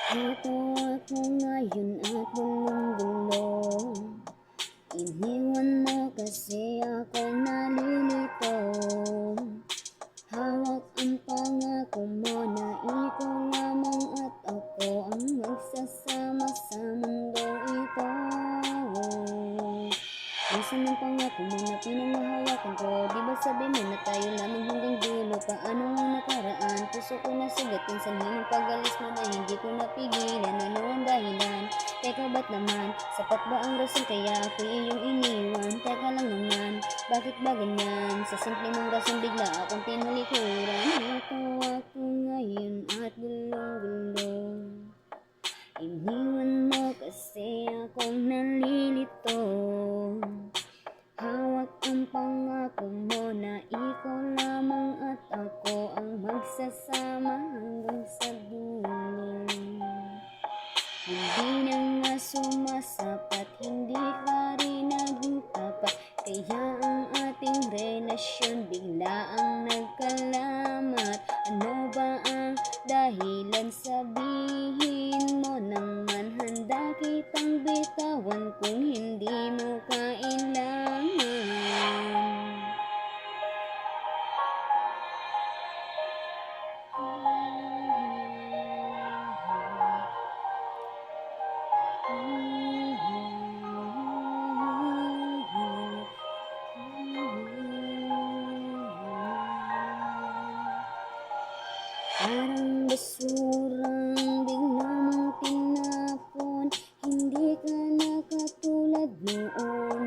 Ito ako ngayon at gulong-gulong. Iniwan mo kasi ako nalilito. Hawak ang pangako mo na ikaw lamang at ako ang magsasama sa mundo ito. Minsan ang pangako mo na pinanghahawakan ko, di ba sabi mo na tayo lamang hanggang dulo? Paano ang nakaraan? Puso ko na sugatin, sanhin ang pag-alis mo na hindi ko napigilan. Ano ang dahilan? Teka ba't naman? Sapat ba ang rason kaya ako iyong iniwan? Teka lang naman, bakit ba ganyan? Sa simple mong rason bigla akong tinalikuran. Ito ako ngayon at gulong-gulong. Iniwan mo kasi akong nalilito. Hawak ang pangako mo na ikaw lamang at ako ang magsasama hanggang sa dulo. Hindi na nga sumasapat, hindi ka rin naging tapat, kaya ang ating relasyon bigla ang nagkalamat. Ano ba ang dahilan? Sabihin mo naman, handa kitang bitawan kung hindi mo kailangan. Parang basurang bigla mong tinapon, hindi ka na katulad noon.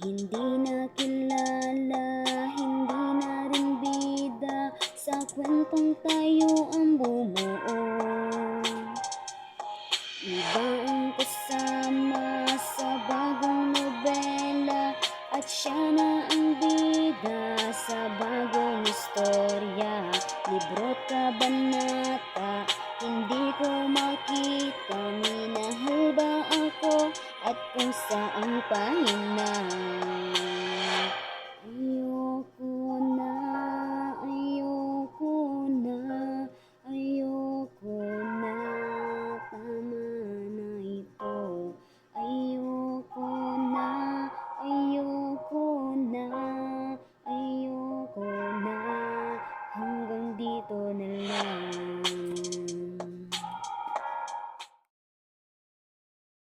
Hindi na kilala, hindi na rin bida, sa kwentong tayo ang bumuo. Iba ang kasama sa bagong nobela, at siya na ang bida sa bagong istorya. Libro't kabanata, hindi ko makita, minahal ba ako at kung saan pahina.